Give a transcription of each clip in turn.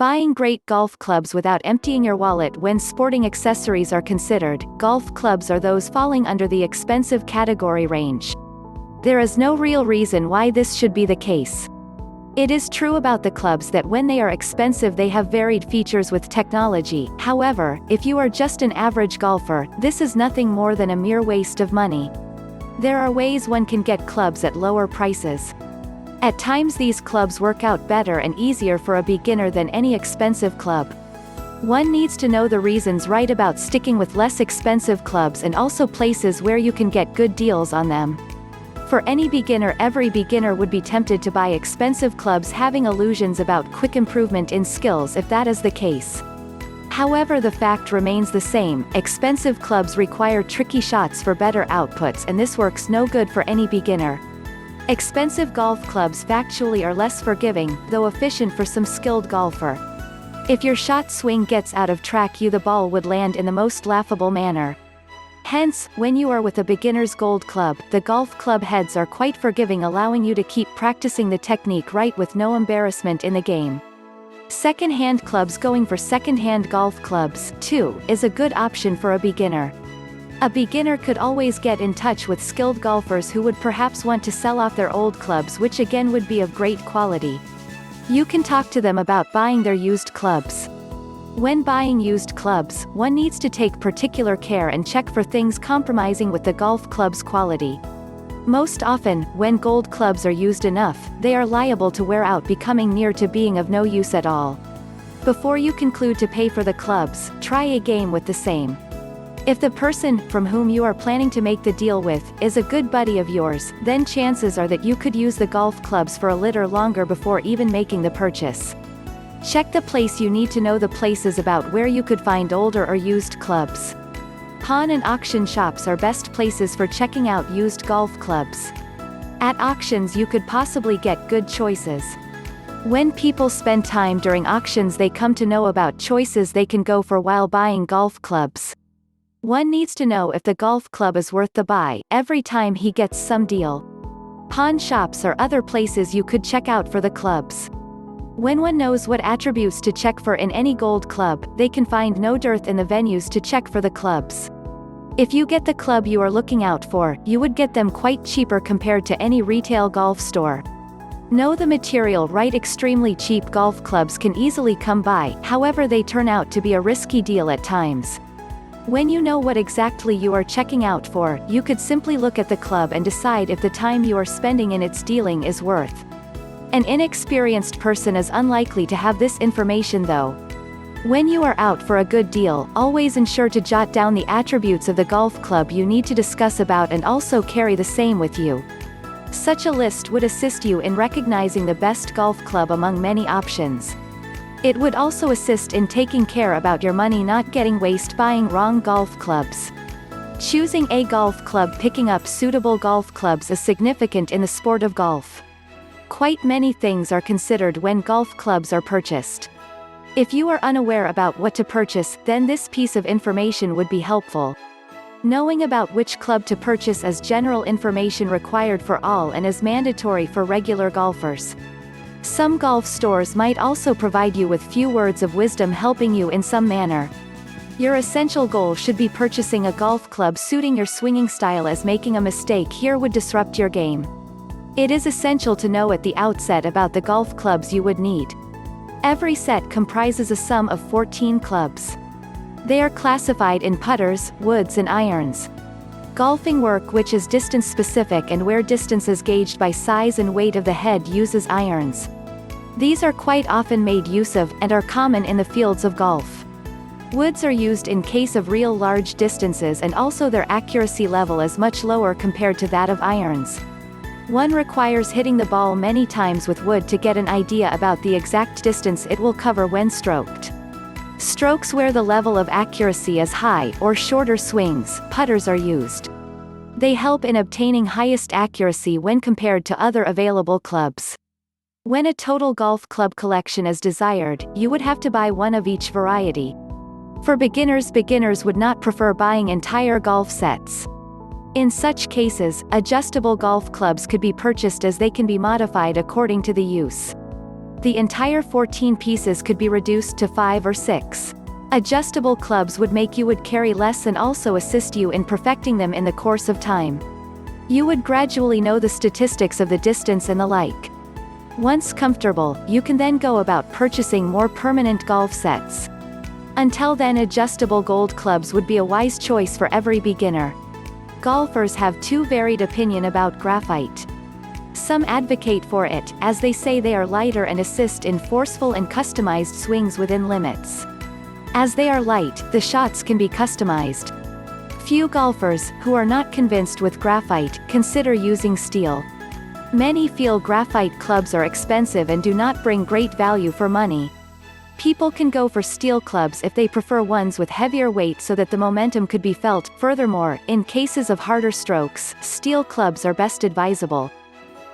Buying great golf clubs without emptying your wallet when sporting accessories are considered. Golf clubs are those falling under the expensive category range. There is no real reason why this should be the case. It is true about the clubs that when they are expensive they have varied features with technology. However, if you are just an average golfer, this is nothing more than a mere waste of money. There are ways one can get clubs at lower prices. At times these clubs work out better and easier for a beginner than any expensive club. One needs to know the reasons right about sticking with less expensive clubs and also places where you can get good deals on them. For any beginner, every beginner would be tempted to buy expensive clubs, having illusions about quick improvement in skills if that is the case. However, the fact remains the same: expensive clubs require tricky shots for better outputs, and this works no good for any beginner. Expensive golf clubs factually are less forgiving, though efficient for some skilled golfer. If your shot swing gets out of track, the ball would land in the most laughable manner. Hence, when you are with a beginner's gold club, the golf club heads are quite forgiving, allowing you to keep practicing the technique right with no embarrassment in the game. Second-hand clubs. Going for second-hand golf clubs, too, is a good option for a beginner. A beginner could always get in touch with skilled golfers who would perhaps want to sell off their old clubs, which again would be of great quality. You can talk to them about buying their used clubs. When buying used clubs, one needs to take particular care and check for things compromising with the golf club's quality. Most often, when gold clubs are used enough, they are liable to wear out, becoming near to being of no use at all. Before you conclude to pay for the clubs, try a game with the same. If the person, from whom you are planning to make the deal with, is a good buddy of yours, then chances are that you could use the golf clubs for a little longer before even making the purchase. Check the place. You need to know the places about where you could find older or used clubs. Pawn and auction shops are best places for checking out used golf clubs. At auctions you could possibly get good choices. When people spend time during auctions, they come to know about choices they can go for while buying golf clubs. One needs to know if the golf club is worth the buy every time he gets some deal. Pawn shops are other places you could check out for the clubs. When one knows what attributes to check for in any gold club, they can find no dearth in the venues to check for the clubs. If you get the club you are looking out for, you would get them quite cheaper compared to any retail golf store. Know the material right. Extremely cheap golf clubs can easily come by, however they turn out to be a risky deal at times. When you know what exactly you are checking out for, you could simply look at the club and decide if the time you are spending in its dealing is worth. An inexperienced person is unlikely to have this information though. When you are out for a good deal, always ensure to jot down the attributes of the golf club you need to discuss about and also carry the same with you. Such a list would assist you in recognizing the best golf club among many options. It would also assist in taking care about your money not getting wasted buying wrong golf clubs. Choosing a golf club. Picking up suitable golf clubs is significant in the sport of golf. Quite many things are considered when golf clubs are purchased. If you are unaware about what to purchase, then this piece of information would be helpful. Knowing about which club to purchase is general information required for all and is mandatory for regular golfers. Some golf stores might also provide you with few words of wisdom, helping you in some manner. Your essential goal should be purchasing a golf club suiting your swinging style, as making a mistake here would disrupt your game. It is essential to know at the outset about the golf clubs you would need. Every set comprises a sum of 14 clubs. They are classified in putters, woods and irons. Golfing work, which is distance specific and where distance is gauged by size and weight of the head, uses irons. These are quite often made use of, and are common in the fields of golf. Woods are used in case of real large distances, and also their accuracy level is much lower compared to that of irons. One requires hitting the ball many times with wood to get an idea about the exact distance it will cover when stroked. Strokes where the level of accuracy is high, or shorter swings, putters are used. They help in obtaining highest accuracy when compared to other available clubs. When a total golf club collection is desired, you would have to buy one of each variety. For beginners would not prefer buying entire golf sets. In such cases, adjustable golf clubs could be purchased as they can be modified according to the use. The entire 14 pieces could be reduced to 5 or 6. Adjustable clubs would make you would carry less and also assist you in perfecting them in the course of time. You would gradually know the statistics of the distance and the like. Once comfortable, you can then go about purchasing more permanent golf sets. Until then, adjustable gold clubs would be a wise choice for every beginner. Golfers have two varied opinions about graphite. Some advocate for it, as they say they are lighter and assist in forceful and customized swings within limits. As they are light, the shots can be customized. Few golfers, who are not convinced with graphite, consider using steel. Many feel graphite clubs are expensive and do not bring great value for money. People can go for steel clubs if they prefer ones with heavier weight so that the momentum could be felt. Furthermore, in cases of harder strokes, steel clubs are best advisable.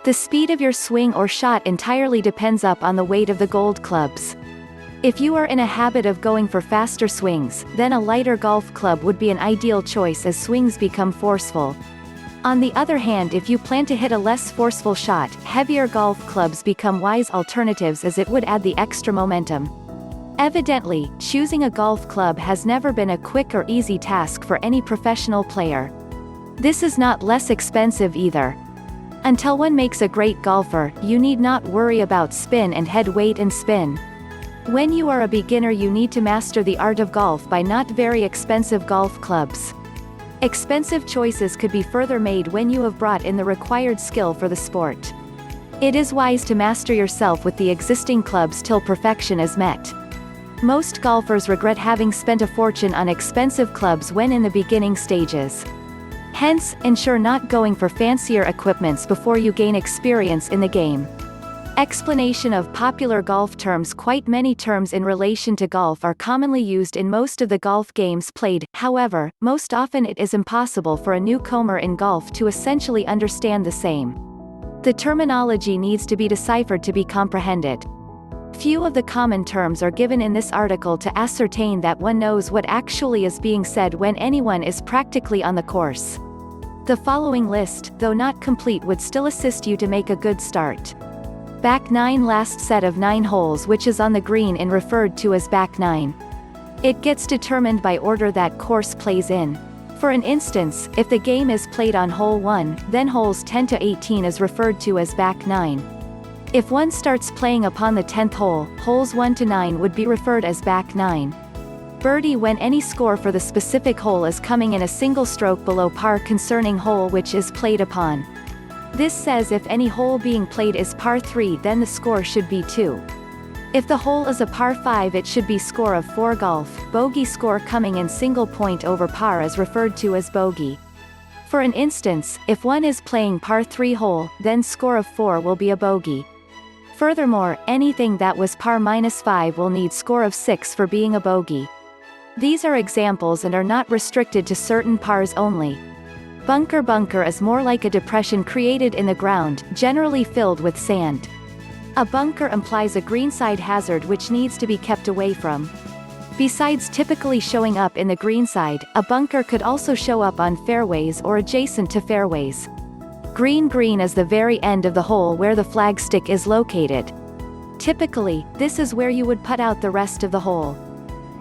The speed of your swing or shot entirely depends on the weight of the gold clubs. If you are in a habit of going for faster swings, then a lighter golf club would be an ideal choice as swings become forceful. On the other hand, if you plan to hit a less forceful shot, heavier golf clubs become wise alternatives as it would add the extra momentum. Evidently, choosing a golf club has never been a quick or easy task for any professional player. This is not less expensive either. Until one makes a great golfer, you need not worry about spin and head weight and spin. When you are a beginner, you need to master the art of golf by not very expensive golf clubs. Expensive choices could be further made when you have brought in the required skill for the sport. It is wise to master yourself with the existing clubs till perfection is met. Most golfers regret having spent a fortune on expensive clubs when in the beginning stages. Hence, ensure not going for fancier equipments before you gain experience in the game. Explanation of popular golf terms. Quite many terms in relation to golf are commonly used in most of the golf games played, however, most often it is impossible for a newcomer in golf to essentially understand the same. The terminology needs to be deciphered to be comprehended. Few of the common terms are given in this article to ascertain that one knows what actually is being said when anyone is practically on the course. The following list, though not complete, would still assist you to make a good start. Back 9. Last set of 9 holes, which is on the green and referred to as back 9. It gets determined by order that course plays in. For an instance, if the game is played on hole 1, then holes 10 to 18 is referred to as back 9. If one starts playing upon the 10th hole, holes 1 to 9 would be referred as back 9. Birdie when any score for the specific hole is coming in a single stroke below par concerning hole which is played upon. This says if any hole being played is par 3, then the score should be 2. If the hole is a par 5, it should be score of 4 golf. Bogey score coming in single point over par is referred to as bogey. For an instance, if one is playing par 3 hole, then score of 4 will be a bogey. Furthermore, anything that was par -5 will need score of 6 for being a bogey. These are examples and are not restricted to certain pars only. Bunker is more like a depression created in the ground, generally filled with sand. A bunker implies a greenside hazard which needs to be kept away from. Besides typically showing up in the greenside, a bunker could also show up on fairways or adjacent to fairways. Green is the very end of the hole where the flagstick is located. Typically, this is where you would put out the rest of the hole.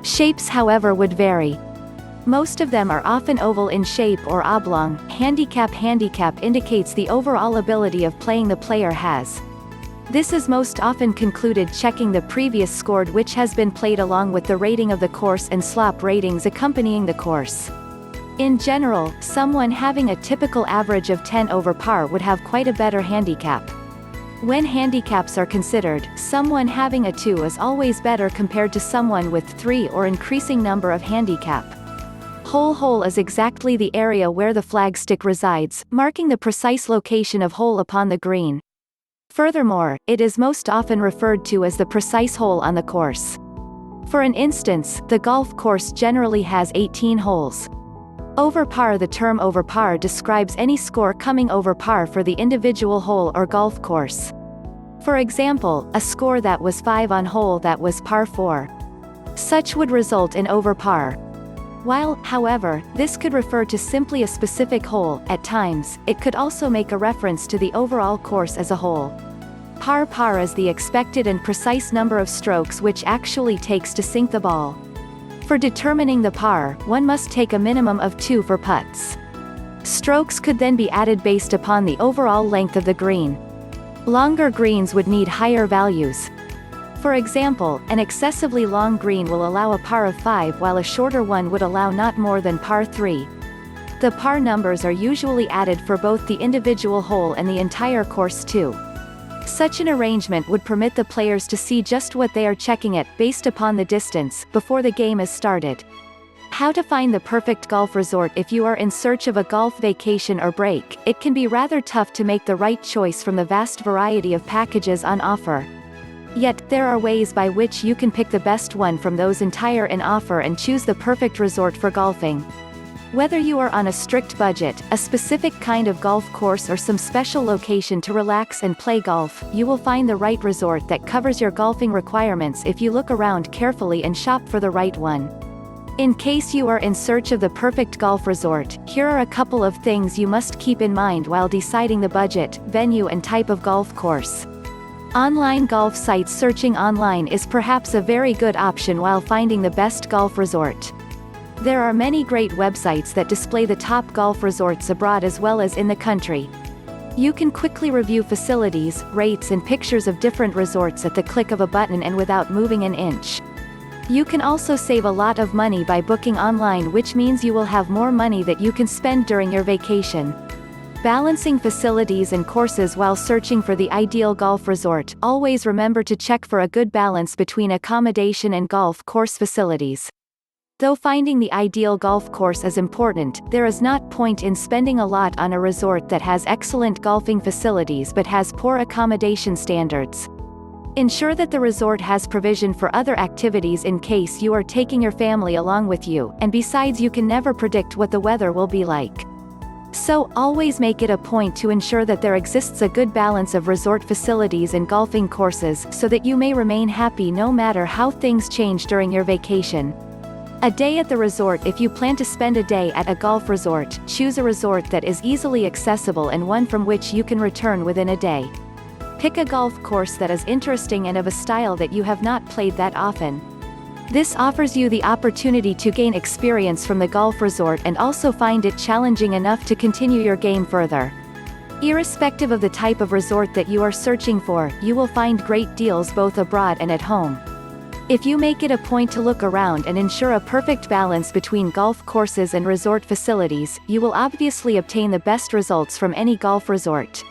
Shapes, however, would vary. Most of them are often oval in shape or oblong. Handicap indicates the overall ability of playing the player has. This is most often concluded checking the previous scored which has been played along with the rating of the course and slop ratings accompanying the course. In general, someone having a typical average of 10 over par would have quite a better handicap. When handicaps are considered, someone having a 2 is always better compared to someone with 3 or increasing number of handicap. Hole is exactly the area where the flagstick resides, marking the precise location of hole upon the green. Furthermore, it is most often referred to as the precise hole on the course. For an instance, the golf course generally has 18 holes. Over par. The term over par describes any score coming over par for the individual hole or golf course. For example, a score that was 5 on hole that was par 4. Such would result in over par. While, however, this could refer to simply a specific hole, at times, it could also make a reference to the overall course as a whole. Par is the expected and precise number of strokes which actually takes to sink the ball. For determining the par, one must take a minimum of 2 for putts. Strokes could then be added based upon the overall length of the green. Longer greens would need higher values. For example, an excessively long green will allow a par of 5 while a shorter one would allow not more than par 3. The par numbers are usually added for both the individual hole and the entire course too. Such an arrangement would permit the players to see just what they are checking at, based upon the distance, before the game is started. How to find the perfect golf resort? If you are in search of a golf vacation or break, it can be rather tough to make the right choice from the vast variety of packages on offer. Yet, there are ways by which you can pick the best one from those entire in offer and choose the perfect resort for golfing. Whether you are on a strict budget, a specific kind of golf course or some special location to relax and play golf, you will find the right resort that covers your golfing requirements if you look around carefully and shop for the right one. In case you are in search of the perfect golf resort, here are a couple of things you must keep in mind while deciding the budget, venue and type of golf course. Online golf sites. Searching online is perhaps a very good option while finding the best golf resort. There are many great websites that display the top golf resorts abroad as well as in the country. You can quickly review facilities, rates and pictures of different resorts at the click of a button and without moving an inch. You can also save a lot of money by booking online, which means you will have more money that you can spend during your vacation. Balancing facilities and courses while searching for the ideal golf resort. Always remember to check for a good balance between accommodation and golf course facilities. Though finding the ideal golf course is important, there is not point in spending a lot on a resort that has excellent golfing facilities but has poor accommodation standards. Ensure that the resort has provision for other activities in case you are taking your family along with you, and besides, you can never predict what the weather will be like. So, always make it a point to ensure that there exists a good balance of resort facilities and golfing courses so that you may remain happy no matter how things change during your vacation. A day at the resort. If you plan to spend a day at a golf resort, choose a resort that is easily accessible and one from which you can return within a day. Pick a golf course that is interesting and of a style that you have not played that often. This offers you the opportunity to gain experience from the golf resort and also find it challenging enough to continue your game further. Irrespective of the type of resort that you are searching for, you will find great deals both abroad and at home. If you make it a point to look around and ensure a perfect balance between golf courses and resort facilities, you will obviously obtain the best results from any golf resort.